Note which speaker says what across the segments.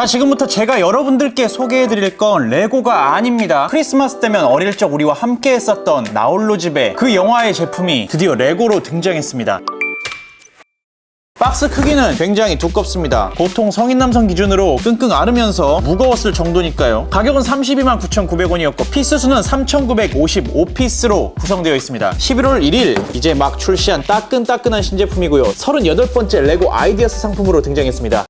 Speaker 1: 자, 지금부터 제가 여러분들께 소개해드릴 건 레고가 아닙니다. 크리스마스 때면 어릴 적 우리와 함께 했었던 나홀로 집에 그 영화의 제품이 드디어 레고로 등장했습니다. 박스 크기는 굉장히 두껍습니다. 보통 성인 남성 기준으로 끙끙 앓으면서 무거웠을 정도니까요. 가격은 329,900원이었고 피스 수는 3,955피스로 구성되어 있습니다. 11월 1일 이제 막 출시한 따끈따끈한 신제품이고요. 38번째 레고 아이디어스 상품으로 등장했습니다.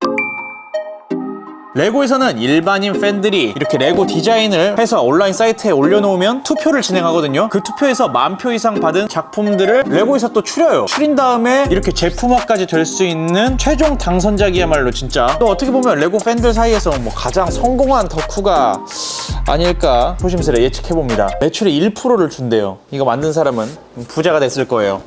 Speaker 1: 레고에서는 일반인 팬들이 이렇게 레고 디자인을 해서 온라인 사이트에 올려놓으면 투표를 진행하거든요. 그 투표에서 10,000표 이상 받은 작품들을 레고에서 또 추려요. 추린 다음에 이렇게 제품화까지 될 수 있는 최종 당선작이야말로 진짜 또 어떻게 보면 레고 팬들 사이에서 뭐 가장 성공한 덕후가 아닐까 조심스레 예측해봅니다. 매출의 1%를 준대요. 이거 만든 사람은 부자가 됐을 거예요.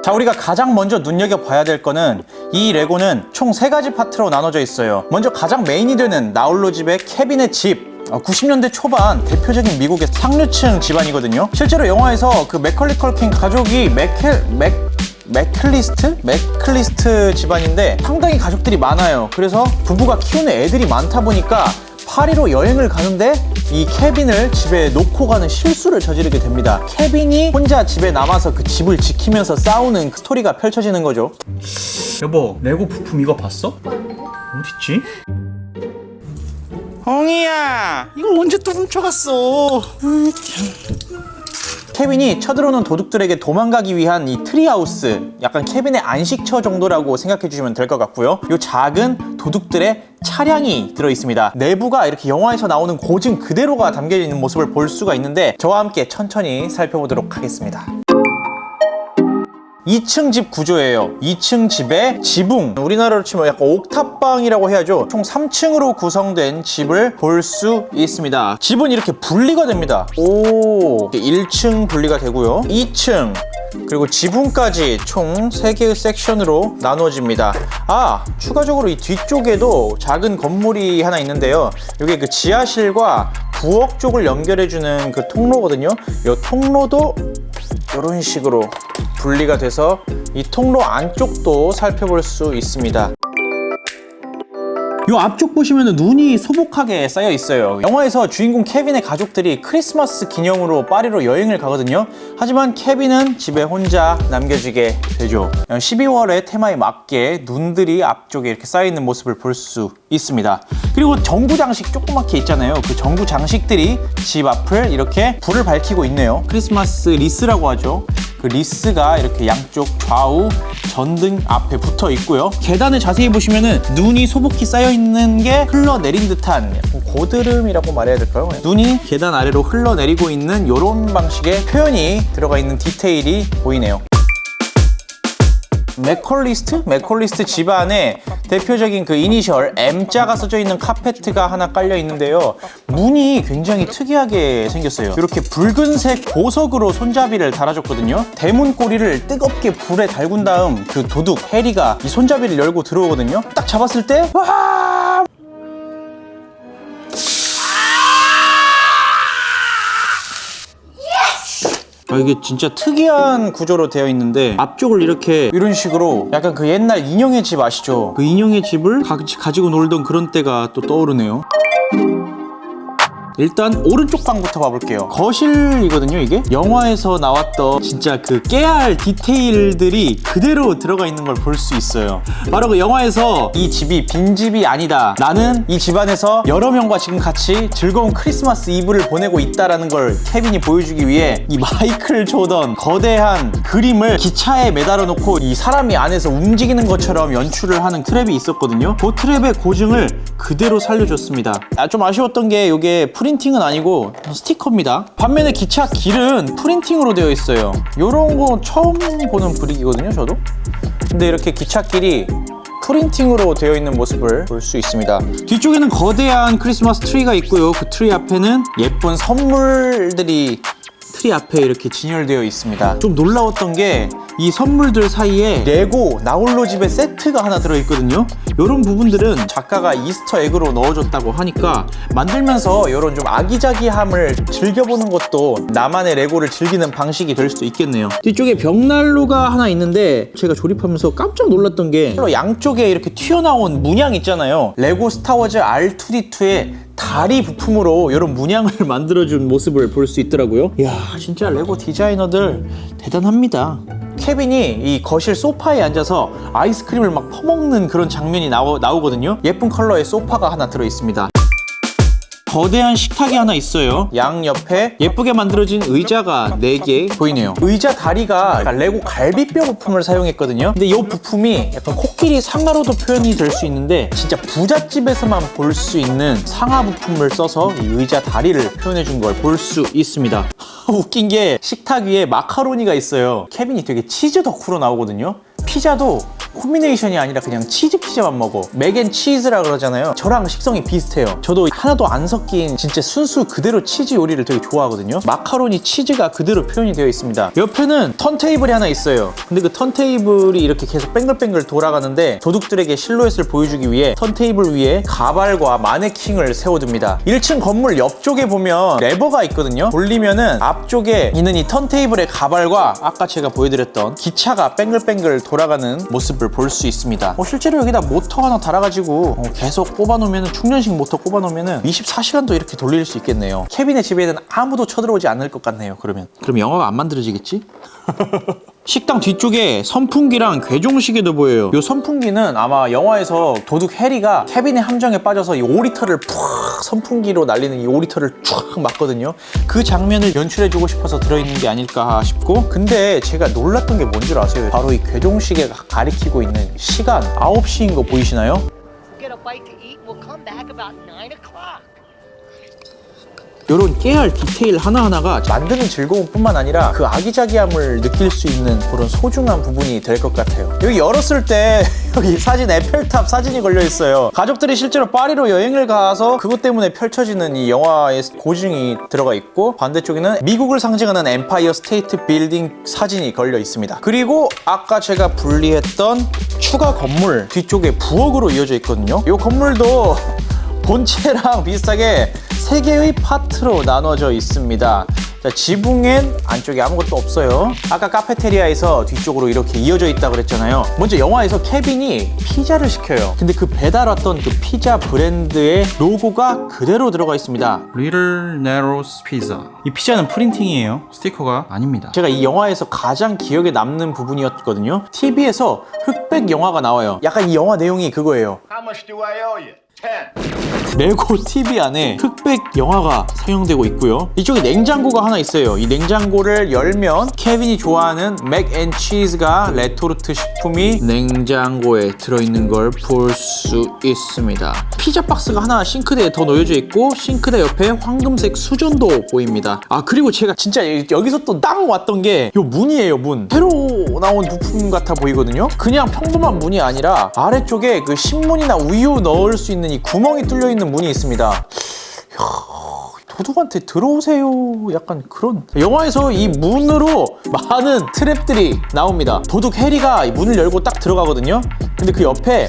Speaker 1: 자, 우리가 가장 먼저 눈여겨봐야 될 거는 이 레고는 총 3가지 파트로 나눠져 있어요. 먼저 가장 메인이 되는 나홀로 집의 케빈의 집. 90년대 초반 대표적인 미국의 상류층 집안이거든요. 실제로 영화에서 그 맥컬리 컬킨 가족이 맥클리스트 집안인데 상당히 가족들이 많아요. 그래서 부부가 키우는 애들이 많다 보니까 파리로 여행을 가는데 이 케빈을 집에 놓고 가는 실수를 저지르게 됩니다. 케빈이 혼자 집에 남아서 그 집을 지키면서 싸우는 그 스토리가 펼쳐지는 거죠. 여보, 레고 부품 이거 봤어? 어딨지? 엉이야, 이걸 언제 또 훔쳐갔어? 케빈이 쳐들어오는 도둑들에게 도망가기 위한 이 트리하우스, 약간 케빈의 안식처 정도라고 생각해 주시면 될 것 같고요. 이 작은 도둑들의 차량이 들어있습니다. 내부가 이렇게 영화에서 나오는 고증 그대로가 담겨 있는 모습을 볼 수가 있는데 저와 함께 천천히 살펴보도록 하겠습니다. 2층 집 구조예요. 2층 집에 지붕, 우리나라로 치면 약간 옥탑방이라고 해야죠. 총 3층으로 구성된 집을 볼 수 있습니다. 집은 이렇게 분리가 됩니다. 1층 분리가 되고요. 2층 그리고 지붕까지 총 3개의 섹션으로 나누어집니다. 추가적으로 이 뒤쪽에도 작은 건물이 하나 있는데요. 이게 그 지하실과 부엌 쪽을 연결해주는 그 통로거든요. 이 통로도 이런 식으로 분리가 돼서 이 통로 안쪽도 살펴볼 수 있습니다. 이 앞쪽 보시면 눈이 소복하게 쌓여 있어요. 영화에서 주인공 케빈의 가족들이 크리스마스 기념으로 파리로 여행을 가거든요. 하지만 케빈은 집에 혼자 남겨지게 되죠. 12월의 테마에 맞게 눈들이 앞쪽에 이렇게 쌓여 있는 모습을 볼 수 있습니다. 그리고 전구 장식 조그맣게 있잖아요. 그 전구 장식들이 집 앞을 이렇게 불을 밝히고 있네요. 크리스마스 리스라고 하죠. 그 리스가 이렇게 양쪽 좌우 전등 앞에 붙어 있고요. 계단을 자세히 보시면은 눈이 소복히 쌓여 있는 게 흘러내린 듯한 고드름이라고 말해야 될까요? 눈이 계단 아래로 흘러내리고 있는 이런 방식의 표현이 들어가 있는 디테일이 보이네요. 맥컬리스트 집안에 대표적인 그 이니셜 M자가 써져 있는 카페트가 하나 깔려 있는데요. 문이 굉장히 특이하게 생겼어요. 이렇게 붉은색 보석으로 손잡이를 달아줬거든요. 대문 꼬리를 뜨겁게 불에 달군 다음 그 도둑 해리가 이 손잡이를 열고 들어오거든요. 딱 잡았을 때 와! 이게 진짜 특이한 구조로 되어 있는데 앞쪽을 이렇게 이런 식으로 약간 그 옛날 인형의 집 아시죠? 그 인형의 집을 가지고 놀던 그런 때가 또 떠오르네요. 일단 오른쪽 방부터 봐볼게요. 거실이거든요, 이게. 영화에서 나왔던 진짜 그 깨알 디테일들이 그대로 들어가 있는 걸 볼 수 있어요. 바로 그 영화에서 이 집이 빈집이 아니다. 나는 이 집안에서 여러 명과 지금 같이 즐거운 크리스마스 이브를 보내고 있다라는 걸 케빈이 보여주기 위해 이 마이클 조던 거대한 그림을 기차에 매달아 놓고 이 사람이 안에서 움직이는 것처럼 연출을 하는 트랩이 있었거든요. 그 트랩의 고증을 그대로 살려줬습니다. 좀 아쉬웠던 게 이게 프린팅은 아니고 스티커입니다. 반면에 기차 길은 프린팅으로 되어 있어요. 요런 거 처음 보는 분위기거든요, 저도. 근데 이렇게 기찻길이 프린팅으로 되어 있는 모습을 볼 수 있습니다. 뒤쪽에는 거대한 크리스마스 트리가 있고요. 그 트리 앞에는 예쁜 선물들이 트리 앞에 이렇게 진열되어 있습니다. 좀 놀라웠던 게 이 선물들 사이에 레고 나홀로 집에 세트가 하나 들어있거든요. 이런 부분들은 작가가 이스터 에그로 넣어줬다고 하니까 만들면서 이런 좀 아기자기함을 즐겨보는 것도 나만의 레고를 즐기는 방식이 될 수도 있겠네요. 뒤쪽에 벽난로가 하나 있는데 제가 조립하면서 깜짝 놀랐던 게 양쪽에 이렇게 튀어나온 문양 있잖아요. 레고 스타워즈 R2D2의 다리 부품으로 이런 문양을 만들어준 모습을 볼 수 있더라고요. 이야, 진짜 레고 디자이너들 대단합니다. 케빈이 이 거실 소파에 앉아서 아이스크림을 막 퍼먹는 그런 장면이 나오거든요. 예쁜 컬러의 소파가 하나 들어있습니다. 거대한 식탁이 하나 있어요. 양 옆에 예쁘게 만들어진 의자가 4개 보이네요. 의자 다리가 레고 갈비뼈 부품을 사용했거든요. 근데 이 부품이 약간 코끼리 상아로도 표현이 될 수 있는데 진짜 부잣집에서만 볼 수 있는 상아 부품을 써서 이 의자 다리를 표현해준 걸 볼 수 있습니다. 웃긴 게 식탁 위에 마카로니가 있어요. 케빈이 되게 치즈 덕후로 나오거든요. 피자도 콤비네이션이 아니라 그냥 치즈 피자만 먹어. 맥앤치즈라 그러잖아요. 저랑 식성이 비슷해요. 저도 하나도 안 섞인 진짜 순수 그대로 치즈 요리를 되게 좋아하거든요. 마카로니 치즈가 그대로 표현이 되어 있습니다. 옆에는 턴테이블이 하나 있어요. 근데 그 턴테이블이 이렇게 계속 뱅글뱅글 돌아가는데 도둑들에게 실루엣을 보여주기 위해 턴테이블 위에 가발과 마네킹을 세워둡니다. 1층 건물 옆쪽에 보면 레버가 있거든요. 돌리면은 앞쪽에 있는 이 턴테이블의 가발과 아까 제가 보여드렸던 기차가 뱅글뱅글 돌아가는 모습을 볼 수 있습니다. 실제로 여기다 모터 하나 달아가지고 계속 꼽아놓으면 충전식 모터 꼽아놓으면 24시간도 이렇게 돌릴 수 있겠네요. 케빈의 집에는 아무도 쳐들어오지 않을 것 같네요. 그럼 영화가 안 만들어지겠지? 식당 뒤쪽에 선풍기랑 괴종시계도 보여요. 이 선풍기는 아마 영화에서 도둑 해리가 케빈의 함정에 빠져서 이 오리터를 푹 선풍기로 날리는 이 오리터를 쫙 맞거든요. 그 장면을 연출해주고 싶어서 들어있는 게 아닐까 싶고, 근데 제가 놀랐던 게 뭔 줄 아세요? 바로 이 괴종시계가 가리키고 있는 시간 9시인 거 보이시나요?
Speaker 2: Get a bite to eat. We'll come back about 9 o'clock.
Speaker 1: 이런 깨알 디테일 하나하나가 만드는 즐거움뿐만 아니라 그 아기자기함을 느낄 수 있는 그런 소중한 부분이 될 것 같아요. 여기 열었을 때 여기 사진 에펠탑 사진이 걸려 있어요. 가족들이 실제로 파리로 여행을 가서 그것 때문에 펼쳐지는 이 영화의 고증이 들어가 있고, 반대쪽에는 미국을 상징하는 엠파이어 스테이트 빌딩 사진이 걸려 있습니다. 그리고 아까 제가 분리했던 추가 건물 뒤쪽에 부엌으로 이어져 있거든요. 이 건물도 본체랑 비슷하게 3개의 파트로 나눠져 있습니다. 자, 지붕엔 안쪽에 아무것도 없어요. 아까 카페테리아에서 뒤쪽으로 이렇게 이어져 있다고 그랬잖아요. 먼저 영화에서 케빈이 피자를 시켜요. 근데 그 배달 왔던 그 피자 브랜드의 로고가 그대로 들어가 있습니다. Little Narrows Pizza. 이 피자는 프린팅이에요. 스티커가 아닙니다. 제가 이 영화에서 가장 기억에 남는 부분이었거든요. TV에서 흑백 영화가 나와요. 약간 이 영화 내용이 그거예요.
Speaker 2: How much do I owe you? 10.
Speaker 1: 레고 TV 안에 흑백 영화가 사용되고 있고요. 이쪽에 냉장고가 하나 있어요. 이 냉장고를 열면 케빈이 좋아하는 맥앤치즈가 레토르트 식품이 냉장고에 들어있는 걸 볼 수 있습니다. 피자 박스가 하나 싱크대에 더 놓여져 있고, 싱크대 옆에 황금색 수전도 보입니다. 아, 그리고 제가 진짜 여기서 또 딱 왔던 게 이 문이에요. 문. 새로 나온 부품 같아 보이거든요. 그냥 평범한 문이 아니라 아래쪽에 그 신문이나 우유 넣을 수 있는 이 구멍이 뚫려 있는 문이 있습니다. 이야, 도둑한테 들어오세요. 약간 그런. 영화에서 이 문으로 많은 트랩들이 나옵니다. 도둑 해리가 이 문을 열고 딱 들어가거든요. 근데 그 옆에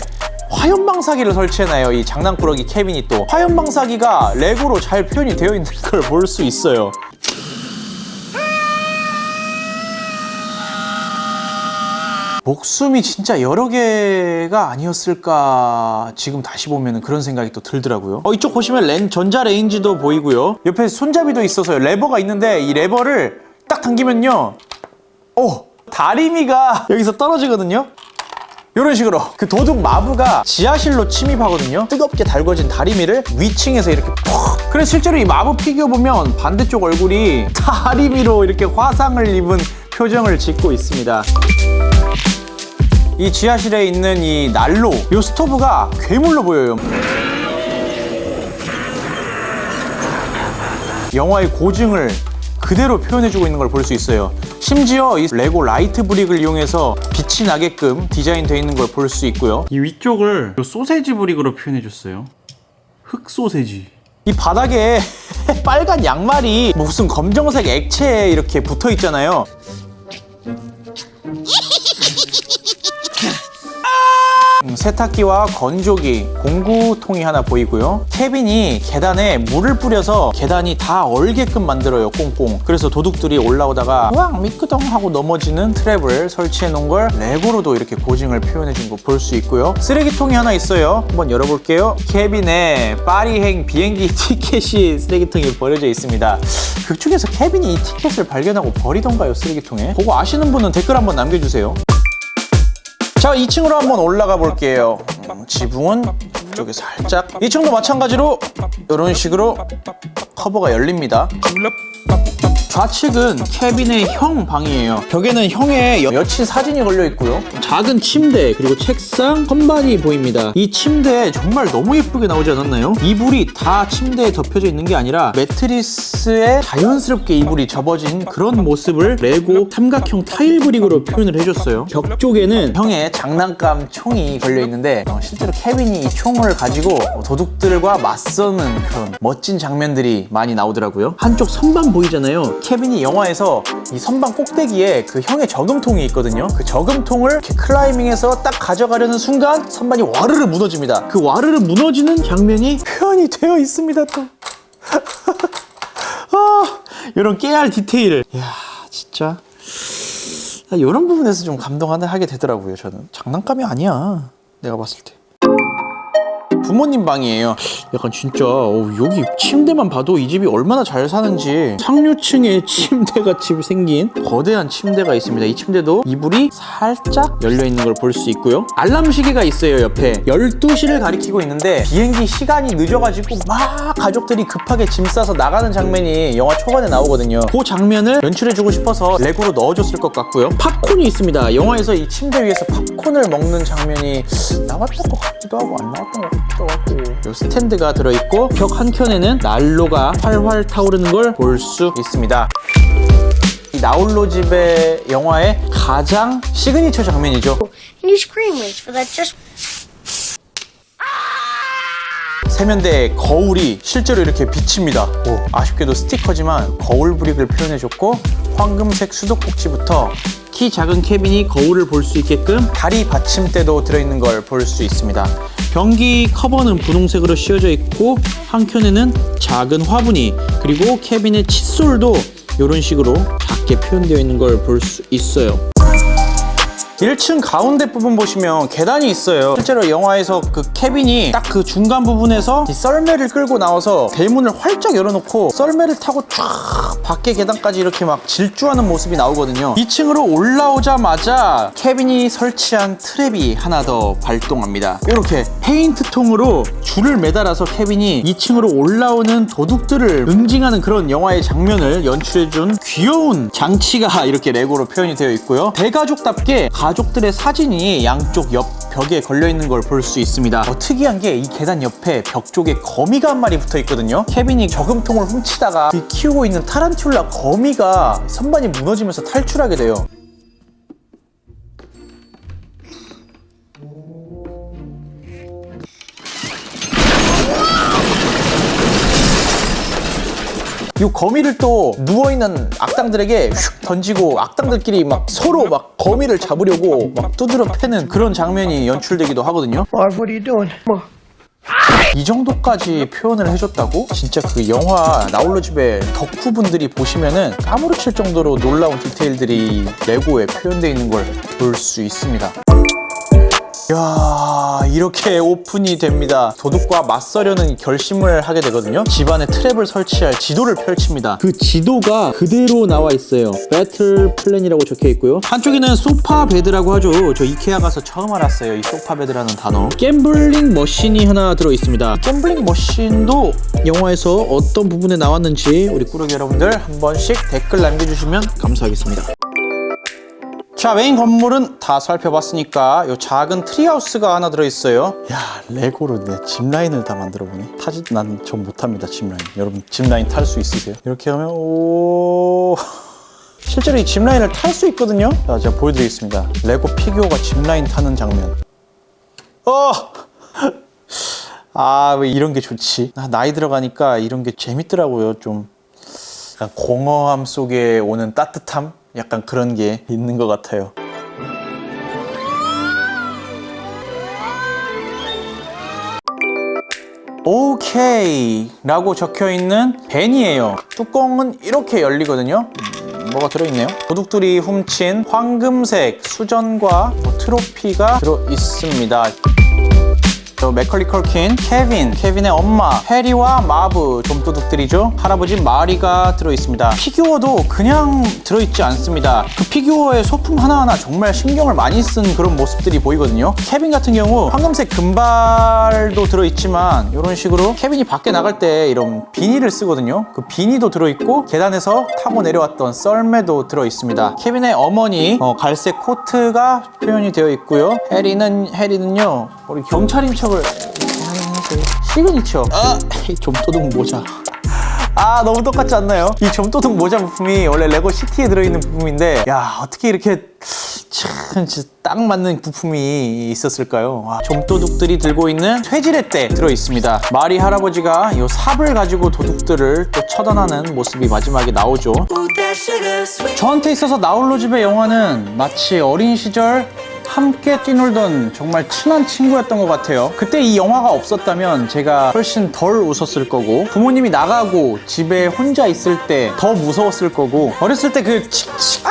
Speaker 1: 화염방사기를 설치해놔요. 이 장난꾸러기 케빈이 또 화염방사기가 레고로 잘 표현이 되어 있는 걸 볼 수 있어요. 목숨이 진짜 여러 개가 아니었을까, 지금 다시 보면 그런 생각이 또 들더라고요. 이쪽 보시면 전자레인지도 보이고요. 옆에 손잡이도 있어서요. 레버가 있는데 이 레버를 딱 당기면요, 다리미가 여기서 떨어지거든요. 이런 식으로 그 도둑 마부가 지하실로 침입하거든요. 뜨겁게 달궈진 다리미를 위층에서 이렇게 푹. 그래서 실제로 이 마부 피규어 보면 반대쪽 얼굴이 다리미로 이렇게 화상을 입은 표정을 짓고 있습니다. 이 지하실에 있는 이 난로, 이 스토브가 괴물로 보여요. 영화의 고증을 그대로 표현해주고 있는 걸 볼 수 있어요. 심지어 이 레고 라이트 브릭을 이용해서 빛이 나게끔 디자인되어 있는 걸 볼 수 있고요. 이 위쪽을 소세지 브릭으로 표현해줬어요. 흑 소세지. 이 바닥에 빨간 양말이 무슨 검정색 액체에 이렇게 붙어 있잖아요. 세탁기와 건조기, 공구통이 하나 보이고요. 케빈이 계단에 물을 뿌려서 계단이 다 얼게끔 만들어요, 꽁꽁. 그래서 도둑들이 올라오다가 우왕 미끄덩 하고 넘어지는 트랩을 설치해 놓은 걸 레고로도 이렇게 고증을 표현해 준 거 볼 수 있고요. 쓰레기통이 하나 있어요. 한번 열어볼게요. 케빈의 파리행 비행기 티켓이 쓰레기통에 버려져 있습니다. 극 중에서 케빈이 이 티켓을 발견하고 버리던가요, 쓰레기통에? 그거 아시는 분은 댓글 한번 남겨주세요. 자, 2층으로 한번 올라가 볼게요. 지붕은 이쪽에 살짝. 2층도 마찬가지로 이런 식으로 커버가 열립니다. 좌측은 케빈의 형 방이에요. 벽에는 형의 여친 사진이 걸려 있고요. 작은 침대, 그리고 책상, 선반이 보입니다. 이 침대 정말 너무 예쁘게 나오지 않았나요? 이불이 다 침대에 덮여져 있는 게 아니라 매트리스에 자연스럽게 이불이 접어진 그런 모습을 레고 삼각형 타일 브릭으로 표현을 해줬어요. 벽 쪽에는 형의 장난감 총이 걸려 있는데 실제로 케빈이 이 총을 가지고 도둑들과 맞서는 그런 멋진 장면들이 많이 나오더라고요. 한쪽 선반 보이잖아요. 케빈이 영화에서 이 선반 꼭대기에 그 형의 저금통이 있거든요. 그 저금통을 이렇게 클라이밍해서 딱 가져가려는 순간 선반이 와르르 무너집니다. 그 와르르 무너지는 장면이 표현이 되어 있습니다, 또. 이런 깨알 디테일을. 이야, 진짜. 이런 부분에서 좀 감동하게 되더라고요, 저는. 장난감이 아니야, 내가 봤을 때. 부모님 방이에요. 약간 진짜 여기 침대만 봐도 이 집이 얼마나 잘 사는지. 상류층에 침대같이 생긴 거대한 침대가 있습니다. 이 침대도 이불이 살짝 열려있는 걸 볼 수 있고요. 알람 시계가 있어요, 옆에. 12시를 가리키고 있는데 비행기 시간이 늦어가지고 막 가족들이 급하게 짐 싸서 나가는 장면이 영화 초반에 나오거든요. 그 장면을 연출해주고 싶어서 레고로 넣어줬을 것 같고요. 팝콘이 있습니다. 영화에서 이 침대 위에서 팝콘을 먹는 장면이 나왔던 것 같기도 하고 안 나왔던 것 같기도 하고. 요 스탠드가 들어있고 벽 한켠에는 난로가 활활 타오르는 걸 볼 수 있습니다. 이 나홀로 집의 영화의 가장 시그니처 장면이죠.
Speaker 2: And you scream waits for that just.
Speaker 1: 세면대의 거울이 실제로 이렇게 비칩니다. 아쉽게도 스티커지만 거울 브릭을 표현해줬고 황금색 수도꼭지부터 키 작은 케빈이 거울을 볼 수 있게끔 다리 받침대도 들어있는 걸 볼 수 있습니다. 변기 커버는 분홍색으로 씌워져 있고 한켠에는 작은 화분이, 그리고 케빈의 칫솔도 이런 식으로 작게 표현되어 있는 걸 볼 수 있어요. 1층 가운데 부분 보시면 계단이 있어요. 실제로 영화에서 그 케빈이 딱 그 중간 부분에서 이 썰매를 끌고 나와서 대문을 활짝 열어놓고 썰매를 타고 쫙 밖에 계단까지 이렇게 막 질주하는 모습이 나오거든요. 2층으로 올라오자마자 케빈이 설치한 트랩이 하나 더 발동합니다. 이렇게 페인트통으로 줄을 매달아서 케빈이 2층으로 올라오는 도둑들을 응징하는 그런 영화의 장면을 연출해준 귀여운 장치가 이렇게 레고로 표현이 되어 있고요. 대가족답게 가족들의 사진이 양쪽 옆 벽에 걸려있는 걸 볼 수 있습니다. 특이한 게 이 계단 옆에 벽 쪽에 거미가 한 마리 붙어 있거든요. 케빈이 저금통을 훔치다가 키우고 있는 타란툴라 거미가 선반이 무너지면서 탈출하게 돼요. 이 거미를 또 누워있는 악당들에게 슉 던지고 악당들끼리 막 서로 막 거미를 잡으려고 막 두드려 패는 그런 장면이 연출되기도 하거든요.
Speaker 2: Marv, what are you doing?
Speaker 1: 이 정도까지 표현을 해줬다고? 진짜 그 영화 나홀로 집의 덕후분들이 보시면은 까무러칠 정도로 놀라운 디테일들이 레고에 표현되어 있는 걸 볼 수 있습니다. 이야, 이렇게 오픈이 됩니다. 도둑과 맞서려는 결심을 하게 되거든요. 집안에 트랩을 설치할 지도를 펼칩니다. 그 지도가 그대로 나와 있어요. 배틀 플랜이라고 적혀 있고요. 한쪽에는 소파 베드라고 하죠. 저 이케아 가서 처음 알았어요, 이 소파 베드라는 단어. 갬블링 머신이 하나 들어 있습니다. 갬블링 머신도 영화에서 어떤 부분에 나왔는지 우리 꾸러기 여러분들 한 번씩 댓글 남겨주시면 감사하겠습니다. 자, 메인 건물은 다 살펴봤으니까 요 작은 트리하우스가 하나 들어있어요. 야, 레고로 내 짚라인을 다 만들어보네. 난 전 못합니다, 짚라인. 여러분 짚라인 탈 수 있으세요? 이렇게 하면 오... 실제로 이 짚라인을 탈 수 있거든요. 자, 제가 보여드리겠습니다. 레고 피규어가 짚라인 타는 장면. 아, 왜 이런 게 좋지? 나이 들어가니까 이런 게 재밌더라고요. 좀 약간 공허함 속에 오는 따뜻함? 약간 그런 게 있는 것 같아요. 오케이 라고 적혀있는 벤이에요. 뚜껑은 이렇게 열리거든요. 뭐가 들어있네요. 도둑들이 훔친 황금색 수전과 트로피가 들어있습니다. 맥컬리 컬킨, 케빈의 엄마, 해리와 마브, 좀도둑들이죠. 할아버지 마리가 들어있습니다. 피규어도 그냥 들어있지 않습니다. 그 피규어의 소품 하나하나 정말 신경을 많이 쓴 그런 모습들이 보이거든요. 케빈 같은 경우 황금색 금발도 들어있지만 이런 식으로 케빈이 밖에 나갈 때 이런 비니를 쓰거든요. 그 비니도 들어있고 계단에서 타고 내려왔던 썰매도 들어있습니다. 케빈의 어머니 갈색 코트가 표현이 되어 있고요. 해리는요 우리 경찰인 척을 시그니처 이 좀도둑 모자 너무 똑같지 않나요? 이 좀도둑 모자 부품이 원래 레고 시티에 들어있는 부품인데 야 어떻게 이렇게 참 진짜 딱 맞는 부품이 있었을까요? 좀도둑들이 들고 있는 쇠지렛대 들어있습니다. 마리 할아버지가 이 삽을 가지고 도둑들을 또 처단하는 모습이 마지막에 나오죠. 저한테 있어서 나홀로 집의 영화는 마치 어린 시절 함께 뛰놀던 정말 친한 친구였던 것 같아요. 그때 이 영화가 없었다면 제가 훨씬 덜 웃었을 거고 부모님이 나가고 집에 혼자 있을 때 더 무서웠을 거고 어렸을 때 그 칙칙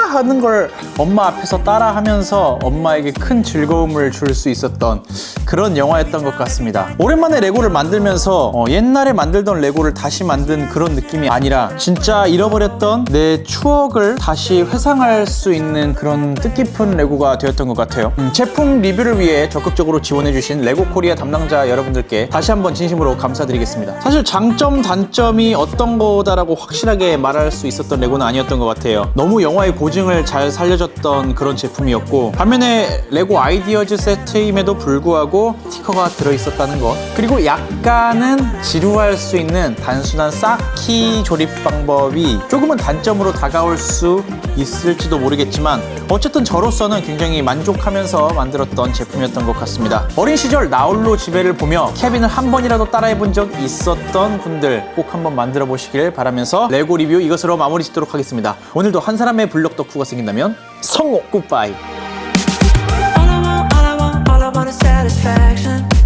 Speaker 1: 하는 걸 엄마 앞에서 따라 하면서 엄마에게 큰 즐거움을 줄 수 있었던 그런 영화였던 것 같습니다. 오랜만에 레고를 만들면서 옛날에 만들던 레고를 다시 만든 그런 느낌이 아니라 진짜 잃어버렸던 내 추억을 다시 회상할 수 있는 그런 뜻깊은 레고가 되었던 것 같아요. 제품 리뷰를 위해 적극적으로 지원해주신 레고 코리아 담당자 여러분들께 다시 한번 진심으로 감사드리겠습니다. 사실 장점 단점이 어떤 거다라고 확실하게 말할 수 있었던 레고는 아니었던 것 같아요. 너무 영화의 고증을 잘 살려줬던 그런 제품이었고 반면에 레고 아이디어즈 세트임에도 불구하고 스티커가 들어있었다는 것 그리고 약간은 지루할 수 있는 단순한 쌓기 조립 방법이 조금은 단점으로 다가올 수 있을지도 모르겠지만 어쨌든 저로서는 굉장히 만족하면서 만들었던 제품이었던 것 같습니다. 어린 시절 나홀로 집에를 보며 케빈을 한 번이라도 따라해본 적 있었던 분들 꼭 한번 만들어 보시길 바라면서 레고 리뷰 이것으로 마무리 짓도록 하겠습니다. 오늘도 한 사람의 블럭 덕후가 생긴다면 성공! 굿바이!
Speaker 3: All I want is satisfaction.